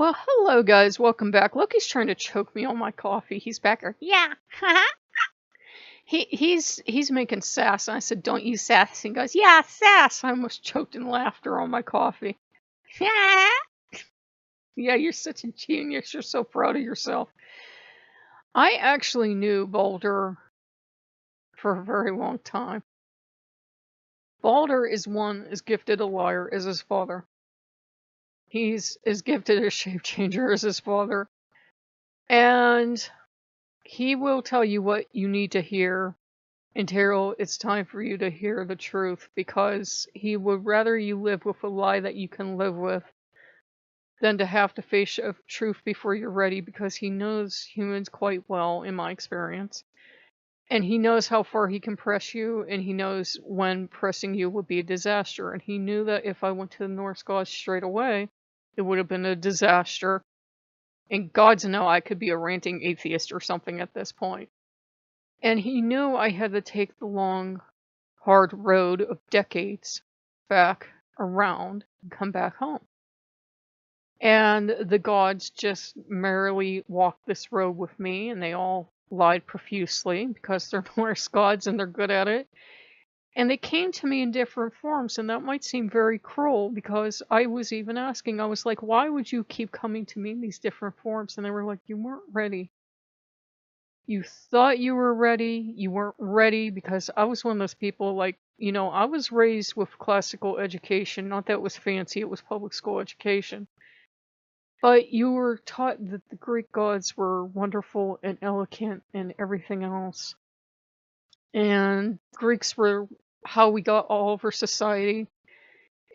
Well, hello guys, welcome back. Loki's trying to choke me on my coffee. He's back here. Yeah. He's making sass. And I said, "Don't use sass." And he goes, "Yeah, sass." I almost choked in laughter on my coffee. Yeah, you're such a genius. You're so proud of yourself. I actually knew Balder for a very long time. Balder is as gifted a liar as his father. He's as gifted a shape changer as his father. And he will tell you what you need to hear until it's time for you to hear the truth, because he would rather you live with a lie that you can live with than to have to face a truth before you're ready, because he knows humans quite well, in my experience. And he knows how far he can press you, and he knows when pressing you would be a disaster. And he knew that if I went to the Norse gods straight away, it would have been a disaster. And gods know I could be a ranting atheist or something at this point. And he knew I had to take the long, hard road of decades back around and come back home. And the gods just merrily walked this road with me, and they all lied profusely because they're Norse gods and they're good at it. And they came to me in different forms, and that might seem very cruel, because I was even asking, I was like, why would you keep coming to me in these different forms? And they were like, you weren't ready. You thought you were ready, you weren't ready, because I was one of those people, like, I was raised with classical education, not that it was fancy, it was public school education. But you were taught that the Greek gods were wonderful and elegant and everything else. And Greeks were how we got all over society.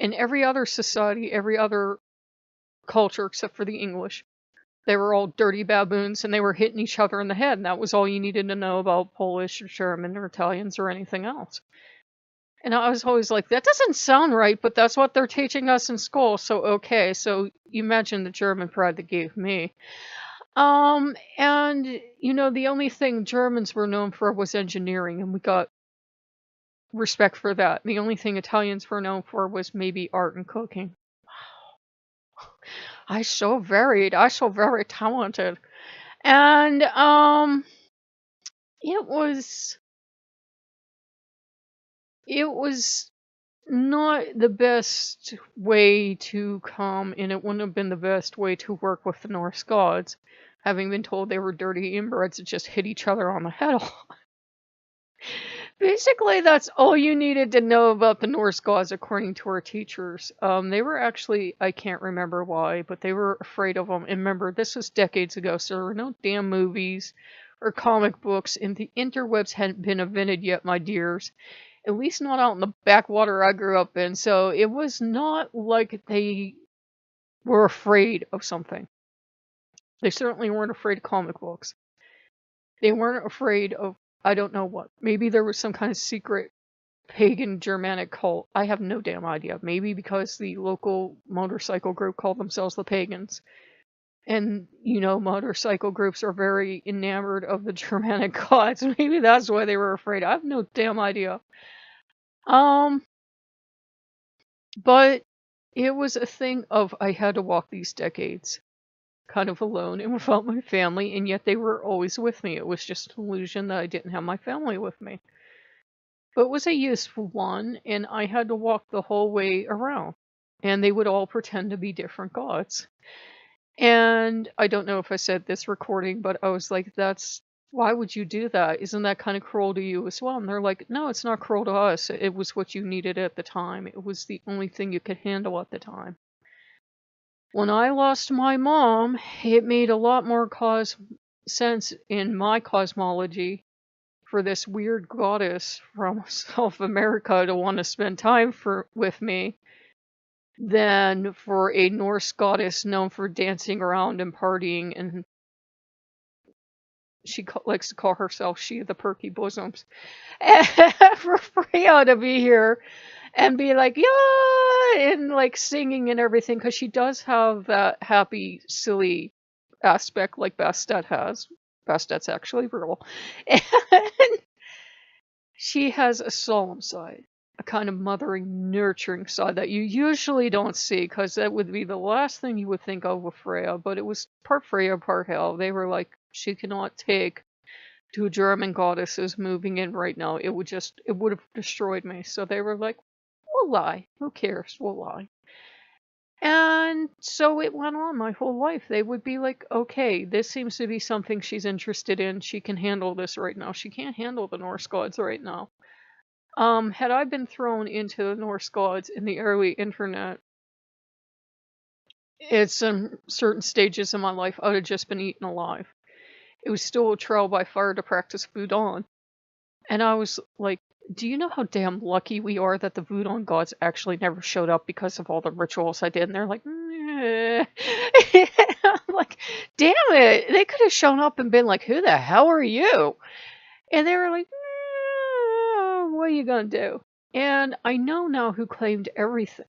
And every other society, every other culture except for the English, they were all dirty baboons, and they were hitting each other in the head, and that was all you needed to know about Polish or German or Italians or anything else. And I was always like, that doesn't sound right, but that's what they're teaching us in school, so okay. So you imagine the German pride they gave me. And, the only thing Germans were known for was engineering, and we got respect for that. The only thing Italians were known for was maybe art and cooking. I so varied. I so very talented. And it was not the best way to come, and it wouldn't have been the best way to work with the Norse gods, having been told they were dirty inbreds that just hit each other on the head a lot. Basically, that's all you needed to know about the Norse gods, according to our teachers. They were actually, I can't remember why, but they were afraid of them. And remember, this was decades ago, so there were no damn movies or comic books, and the interwebs hadn't been invented yet, my dears. At least not out in the backwater I grew up in, so it was not like they were afraid of something. They certainly weren't afraid of comic books. They weren't afraid of, I don't know what. Maybe there was some kind of secret pagan Germanic cult. I have no damn idea. Maybe because the local motorcycle group called themselves the Pagans. And, motorcycle groups are very enamored of the Germanic gods. Maybe that's why they were afraid. I have no damn idea. But it was a thing of, I had to walk these decades kind of alone and without my family, and yet they were always with me. It was just an illusion that I didn't have my family with me. But it was a useful one, and I had to walk the whole way around. And they would all pretend to be different gods. And I don't know if I said this recording, but I was like, why would you do that? Isn't that kind of cruel to you as well? And they're like, no, it's not cruel to us. It was what you needed at the time. It was the only thing you could handle at the time. When I lost my mom, it made a lot more sense in my cosmology for this weird goddess from South America to want to spend time with me than for a Norse goddess known for dancing around and partying, and she likes to call herself she of the perky bosoms. And for Freya to be here and be like, yeah, and like singing and everything, because she does have that happy, silly aspect like Bastet has. Bastet's actually real. And she has a solemn side. a kind of mothering, nurturing side that you usually don't see, because that would be the last thing you would think of with Freya. But it was part Freya, part Hel. They were like, she cannot take two German goddesses moving in right now. It would have destroyed me. So they were like, we'll lie. Who cares? We'll lie. And so it went on my whole life. They would be like, okay, this seems to be something she's interested in. She can handle this right now. She can't handle the Norse gods right now. Had I been thrown into the Norse gods in the early internet, at some certain stages in my life, I would have just been eaten alive. It was still a trial by fire to practice Voodoo. And I was like, do you know how damn lucky we are that the Voodoo gods actually never showed up because of all the rituals I did? And they're like, I'm like, damn it. They could have shown up and been like, who the hell are you? And they were like, what are you going to do? And I know now who claimed everything.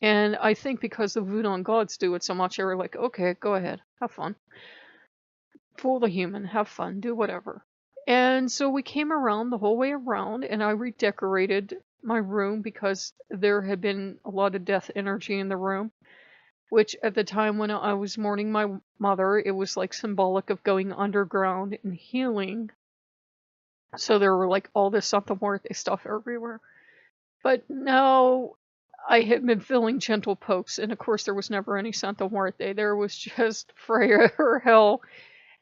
And I think because the Voodoo gods do it so much, they were like, okay, go ahead. Have fun. Fool the human. Have fun. Do whatever. And so we came around the whole way around, and I redecorated my room because there had been a lot of death energy in the room, which at the time when I was mourning my mother, it was like symbolic of going underground and healing. So there were like all this Santa Muerte stuff everywhere. But no, I had been feeling gentle pokes, and of course there was never any Santa Muerte. There was just Freya or Hel,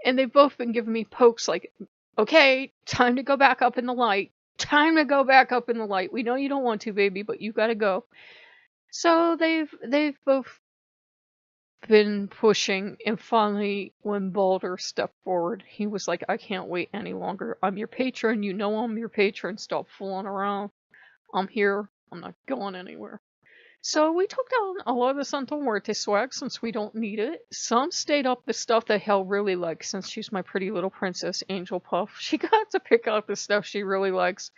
and they've both been giving me pokes like, okay, time to go back up in the light. Time to go back up in the light. We know you don't want to, baby, but you gotta go. So they've both been pushing, and finally, when Balder stepped forward, he was like, I can't wait any longer. I'm your patron. You know I'm your patron. Stop fooling around. I'm here. I'm not going anywhere. So we took down a lot of the Santa Muerte swag since we don't need it. Some stayed up the stuff that Hel really likes, since she's my pretty little princess, Angel Puff. She got to pick out the stuff she really likes.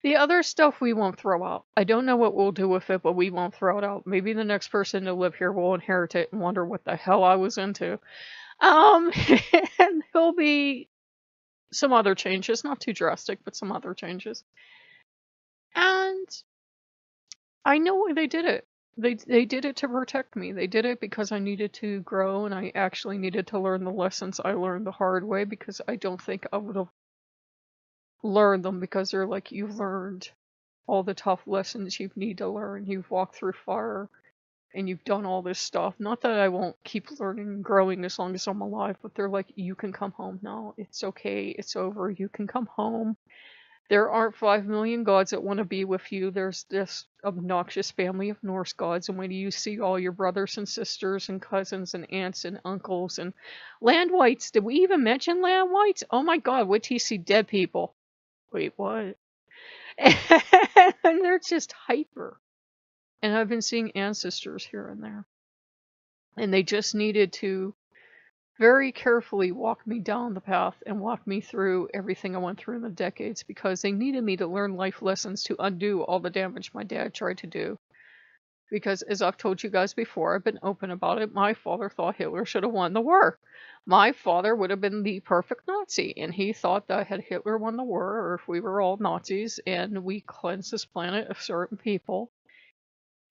The other stuff we won't throw out. I don't know what we'll do with it, but we won't throw it out. Maybe the next person to live here will inherit it and wonder what the hell I was into. And there'll be some other changes. Not too drastic, but some other changes. And I know why they did it. They did it to protect me. They did it because I needed to grow, and I actually needed to learn the lessons I learned the hard way, because I don't think I would have learned them, because they're like, you've learned all the tough lessons you need to learn. You've walked through fire, and you've done all this stuff. Not that I won't keep learning and growing as long as I'm alive, but they're like, you can come home now. It's okay. It's over. You can come home. There aren't 5 million gods that want to be with you. There's this obnoxious family of Norse gods, and when you see all your brothers and sisters and cousins and aunts and uncles and land whites, did we even mention land whites? Oh my god, wait till you see dead people. Wait, what? And they're just hyper. And I've been seeing ancestors here and there. And they just needed to very carefully walk me down the path and walk me through everything I went through in the decades, because they needed me to learn life lessons to undo all the damage my dad tried to do. Because, as I've told you guys before, I've been open about it, my father thought Hitler should have won the war. My father would have been the perfect Nazi, and he thought that had Hitler won the war, or if we were all Nazis and we cleansed this planet of certain people,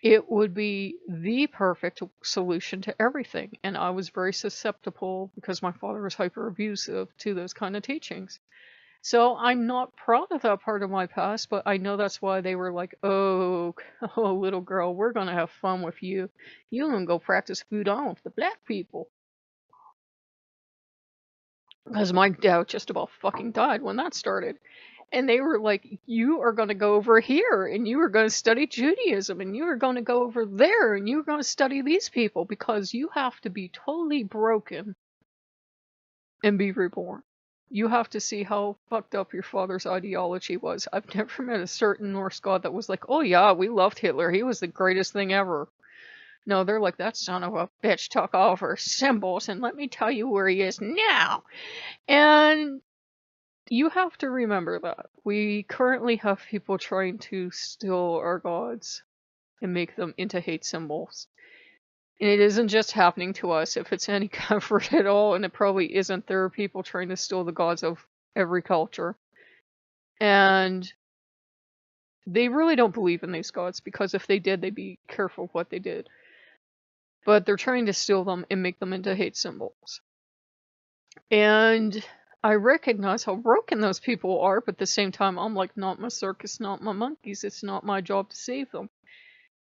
it would be the perfect solution to everything. And I was very susceptible, because my father was hyper abusive, to those kind of teachings. So I'm not proud of that part of my past, but I know that's why they were like, oh little girl, we're going to have fun with you. You can go practice voodoo with the black people. Because my dad just about fucking died when that started. And they were like, you are going to go over here, and you are going to study Judaism, and you are going to go over there, and you're going to study these people, because you have to be totally broken and be reborn. You have to see how fucked up your father's ideology was. I've never met a certain Norse god that was like, oh yeah, we loved Hitler. He was the greatest thing ever. No, they're like, that son of a bitch took all of our symbols, and let me tell you where he is now. And you have to remember that. We currently have people trying to steal our gods and make them into hate symbols. And it isn't just happening to us. If it's any comfort at all, and it probably isn't, there are people trying to steal the gods of every culture. And They really don't believe in these gods, because if they did, they'd be careful of what they did. But they're trying to steal them and make them into hate symbols. And I recognize how broken those people are, but at the same time, I'm like, not my circus, not my monkeys. It's not my job to save them.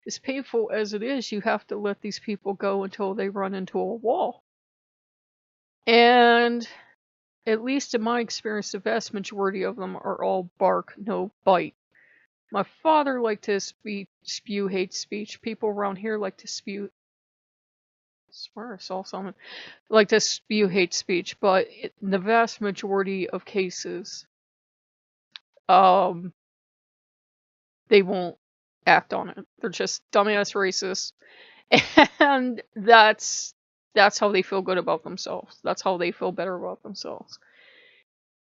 As painful as it is, you have to let these people go until they run into a wall. And at least in my experience, the vast majority of them are all bark, no bite. My father liked to spew hate speech. People around here like to spew. I swear I saw someone like to spew hate speech, but in the vast majority of cases, they won't act on it. They're just dumbass racists, and that's how they feel good about themselves. That's how they feel better about themselves.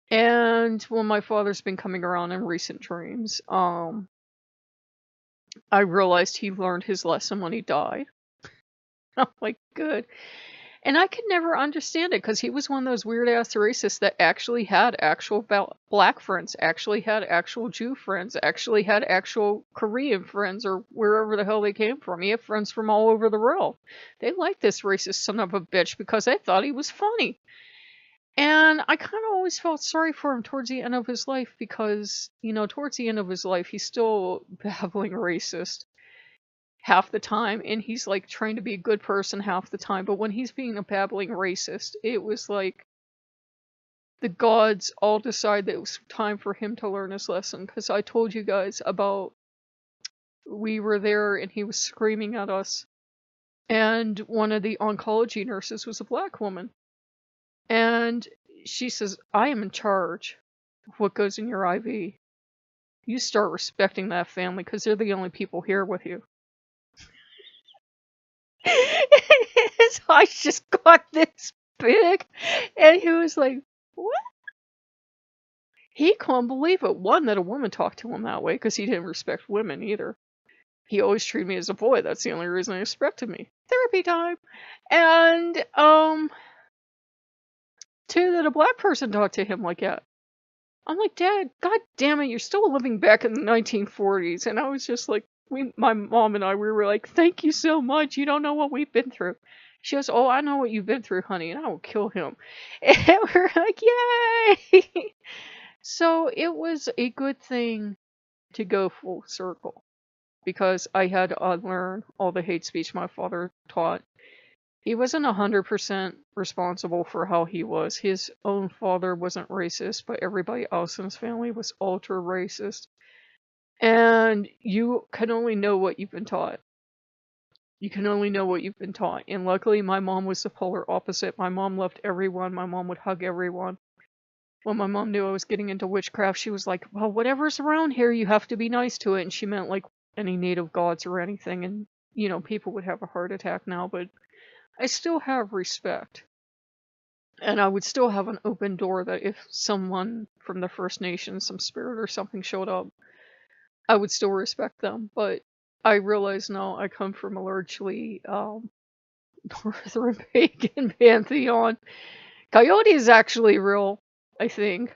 And when my father's been coming around in recent dreams, I realized he learned his lesson when he died. I'm like, good. And I could never understand it, because he was one of those weird-ass racists that actually had actual black friends, actually had actual Jew friends, actually had actual Korean friends, or wherever the hell they came from. He had friends from all over the world. They liked this racist son of a bitch because they thought he was funny. And I kind of always felt sorry for him towards the end of his life, because, you know, towards the end of his life, he's still babbling racist half the time, and he's like trying to be a good person half the time. But when he's being a babbling racist, it was like the gods all decided that it was time for him to learn his lesson. Because I told you guys about, we were there and he was screaming at us, and one of the oncology nurses was a black woman, and she says, I am in charge of what goes in your IV. You start respecting that family, because they're the only people here with you. His eyes just got this big, and he was like, what? He couldn't believe it. One, that a woman talked to him that way, because he didn't respect women either. He always treated me as a boy. That's the only reason he respected me. Therapy time. And, two, that a black person talked to him like that. I'm like, Dad, god damn it, you're still living back in the 1940s. And I was just like, my mom and I, we were like, thank you so much. You don't know what we've been through. She goes, oh, I know what you've been through, honey, and I will kill him. And we're like, yay! So it was a good thing to go full circle, because I had to unlearn all the hate speech my father taught. He wasn't 100% responsible for how he was. His own father wasn't racist, but everybody else in his family was ultra racist. And you can only know what you've been taught. You can only know what you've been taught. And luckily, my mom was the polar opposite. My mom loved everyone. My mom would hug everyone. When my mom knew I was getting into witchcraft, she was like, well, whatever's around here, you have to be nice to it. And she meant like any native gods or anything. And, you know, people would have a heart attack now, but I still have respect. And I would still have an open door that if someone from the First Nations, some spirit or something showed up, I would still respect them. But I realize now I come from a largely Northern pagan pantheon. Coyote is actually real, I think.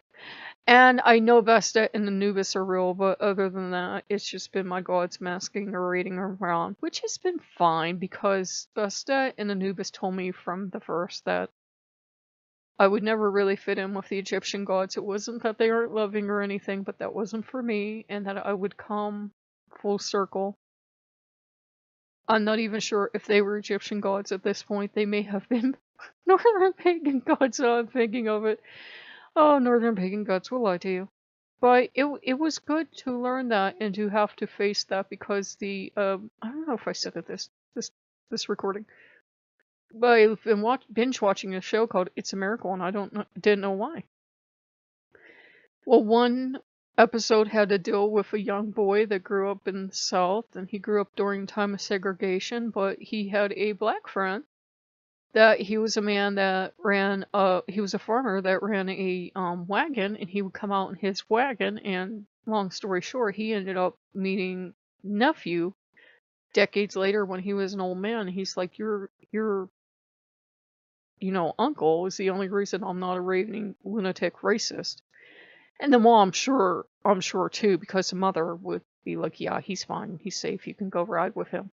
And I know Bastet and Anubis are real, but other than that, it's just been my gods masking or raiding around, which has been fine, because Bastet and Anubis told me from the first that I would never really fit in with the Egyptian gods. It wasn't that they aren't loving or anything, but that wasn't for me, and that I would come full circle. I'm not even sure if they were Egyptian gods at this point. They may have been Northern pagan gods, now I'm thinking of it. Oh, Northern pagan gods will lie to you. But it was good to learn that and to have to face that, because the, I don't know if I said it this recording, but I've been binge watching a show called It's a Miracle, and I didn't know why. Well, one episode had to deal with a young boy that grew up in the South, and he grew up during time of segregation, but he had a black friend that he was a man that ran, he was a farmer that ran a wagon, and he would come out in his wagon, and long story short, he ended up meeting nephew decades later when he was an old man. He's like, your uncle is the only reason I'm not a raving lunatic racist. And the mom, I'm sure too, because the mother would be like, yeah, he's fine, he's safe, you can go ride with him.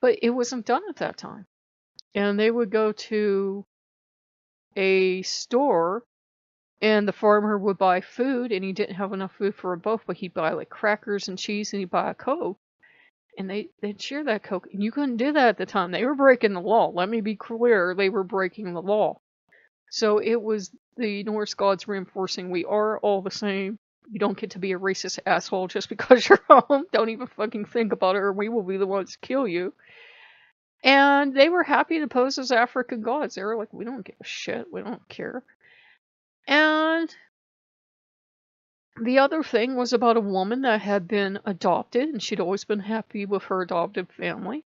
But it wasn't done at that time. And they would go to a store, and the farmer would buy food, and he didn't have enough food for both, but he'd buy like crackers and cheese, and he'd buy a Coke, and they'd share that Coke. And you couldn't do that at the time. They were breaking the law. Let me be clear, they were breaking the law. So it was the Norse gods reinforcing we are all the same. You don't get to be a racist asshole just because you're home. Don't even fucking think about it, or we will be the ones to kill you. And they were happy to pose as African gods. They were like, we don't give a shit. We don't care. And the other thing was about a woman that had been adopted, and she'd always been happy with her adopted family.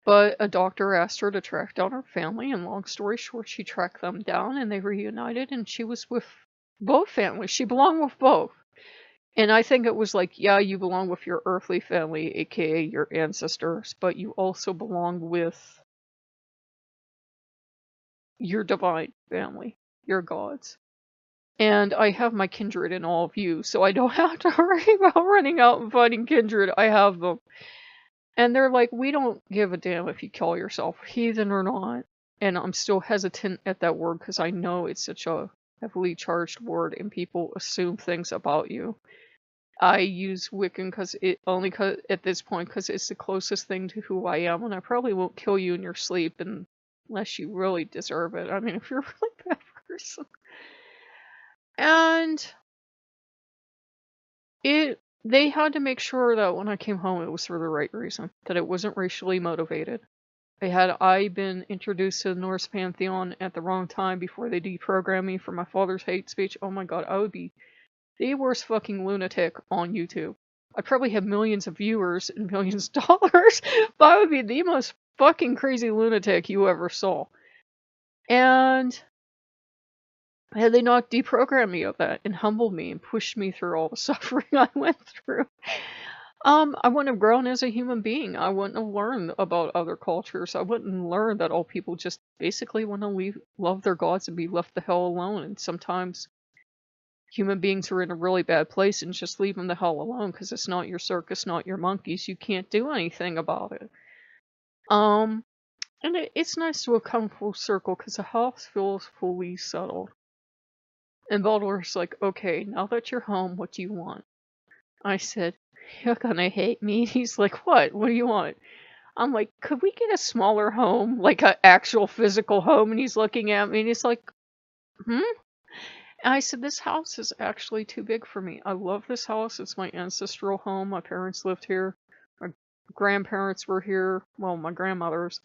But a doctor asked her to track down her family, and long story short, she tracked them down, and they reunited, and she was with both families. She belonged with both. And I think it was like, yeah, you belong with your earthly family, aka your ancestors, but you also belong with your divine family, your gods. And I have my kindred in all of you, so I don't have to worry about running out and finding kindred. I have them. And they're like, we don't give a damn if you call yourself heathen or not. And I'm still hesitant at that word because I know it's such a heavily charged word and people assume things about you. I use Wiccan at this point because it's the closest thing to who I am, and I probably won't kill you in your sleep unless you really deserve it. I mean, if you're a really bad person. And they had to make sure that when I came home it was for the right reason, that it wasn't racially motivated. Had I been introduced to the Norse pantheon at the wrong time before they deprogrammed me for my father's hate speech, oh my god, I would be the worst fucking lunatic on YouTube. I'd probably have millions of viewers and millions of dollars, but I would be the most fucking crazy lunatic you ever saw. And had they not deprogrammed me of that and humbled me and pushed me through all the suffering I went through, I wouldn't have grown as a human being. I wouldn't have learned about other cultures. I wouldn't learn that all people just basically want to love their gods and be left the hell alone. And sometimes human beings are in a really bad place and just leave them the hell alone because it's not your circus, not your monkeys. You can't do anything about it. And it's nice to have come full circle because the house feels fully settled. And Baldur's like, okay, now that you're home, what do you want? I said, you're gonna hate me. He's like, what? What do you want? I'm like, could we get a smaller home? Like an actual physical home? And he's looking at me and he's like, And I said, this house is actually too big for me. I love this house. It's my ancestral home. My parents lived here. My grandparents were here. Well, my grandmother's.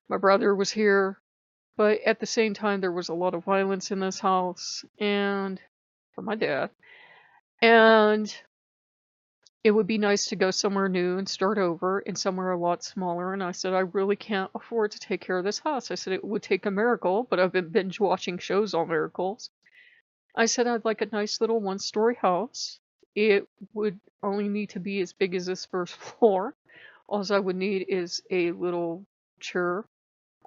My brother was here. But at the same time, there was a lot of violence in this house. And for my dad. And it would be nice to go somewhere new and start over and somewhere a lot smaller. And I said, I really can't afford to take care of this house. I said, it would take a miracle, but I've been binge watching shows on miracles. I said, I'd like a nice little one-story house. It would only need to be as big as this first floor. All I would need is a little chair.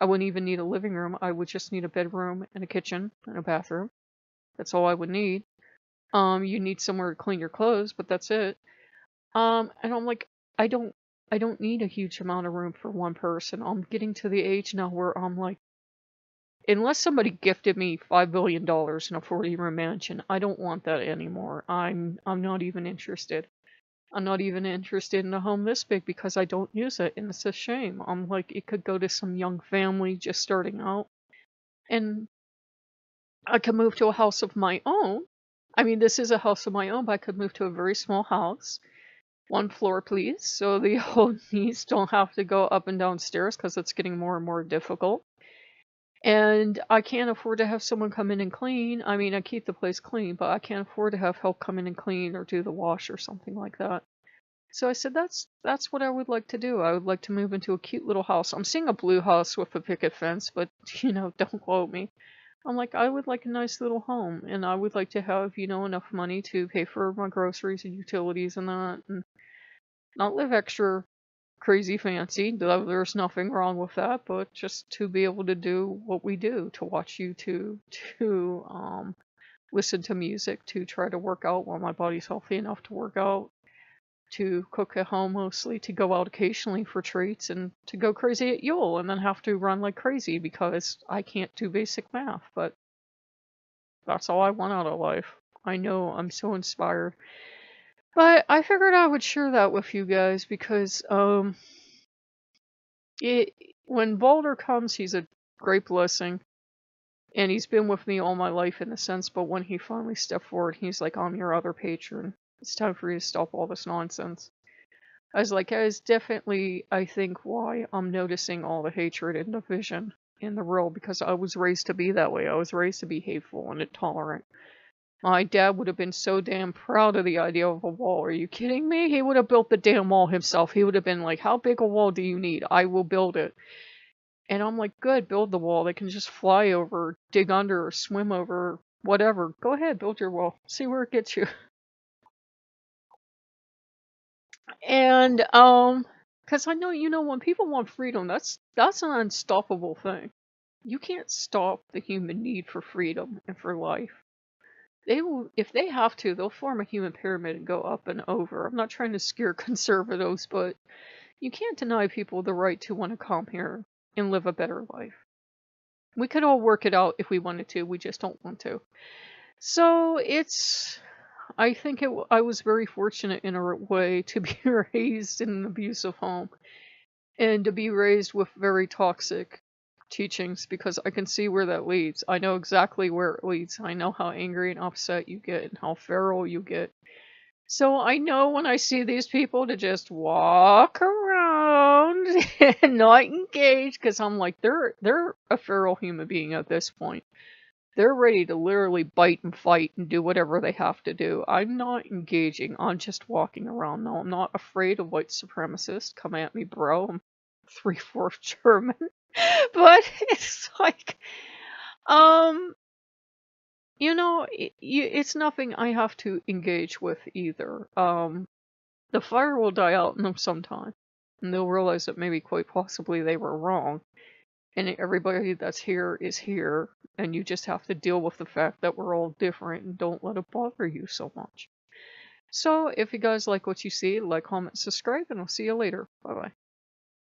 I wouldn't even need a living room. I would just need a bedroom and a kitchen and a bathroom. That's all I would need. You need somewhere to clean your clothes, but that's it. And I'm like, I don't need a huge amount of room for one person. I'm getting to the age now where I'm like, unless somebody gifted me $5 billion in a 40-room mansion, I don't want that anymore. I'm not even interested. I'm not even interested in a home this big because I don't use it, and it's a shame. I'm like, it could go to some young family just starting out, and I could move to a house of my own. I mean, this is a house of my own, but I could move to a very small house. One floor, please, so the old niece don't have to go up and down stairs because it's getting more and more difficult. And I can't afford to have someone come in and clean. I mean, I keep the place clean, but I can't afford to have help come in and clean or do the wash or something like that. So I said, that's what I would like to do. I would like to move into a cute little house. I'm seeing a blue house with a picket fence, but, don't quote me. I'm like, I would like a nice little home, and I would like to have, enough money to pay for my groceries and utilities and that, and not live extra crazy fancy, though there's nothing wrong with that, but just to be able to do what we do, to watch YouTube, to listen to music, to try to work out while my body's healthy enough to work out, to cook at home mostly, to go out occasionally for treats, and to go crazy at Yule, and then have to run like crazy because I can't do basic math. But that's all I want out of life. I know I'm so inspired. But I figured I would share that with you guys because when Balder comes, he's a great blessing. And he's been with me all my life in a sense, but when he finally stepped forward, he's like, I'm your other patron. It's time for you to stop all this nonsense. I was like, that is definitely, I think, why I'm noticing all the hatred and division in the world, because I was raised to be that way. I was raised to be hateful and intolerant. My dad would have been so damn proud of the idea of a wall. Are you kidding me? He would have built the damn wall himself. He would have been like, how big a wall do you need? I will build it. And I'm like, good, build the wall. They can just fly over, dig under, or swim over, whatever. Go ahead, build your wall. See where it gets you. And, because I know, when people want freedom, that's an unstoppable thing. You can't stop the human need for freedom and for life. They will, if they have to, they'll form a human pyramid and go up and over. I'm not trying to scare conservatives, but you can't deny people the right to want to come here and live a better life. We could all work it out if we wanted to, we just don't want to. So I think I was very fortunate in a way to be raised in an abusive home and to be raised with very toxic teachings, because I can see where that leads. I know exactly where it leads. I know how angry and upset you get and how feral you get. So I know when I see these people to just walk around and not engage, because I'm like, they're a feral human being at this point. They're ready to literally bite and fight and do whatever they have to do. I'm not engaging. I'm just walking around. No, I'm not afraid of white supremacists. Come at me, bro. I'm 3/4 German. But it's like, it's nothing I have to engage with either. The fire will die out in them sometime, and they'll realize that maybe quite possibly they were wrong, and everybody that's here is here, and you just have to deal with the fact that we're all different and don't let it bother you so much. So if you guys like what you see, like, comment, subscribe, and I'll see you later. Bye bye.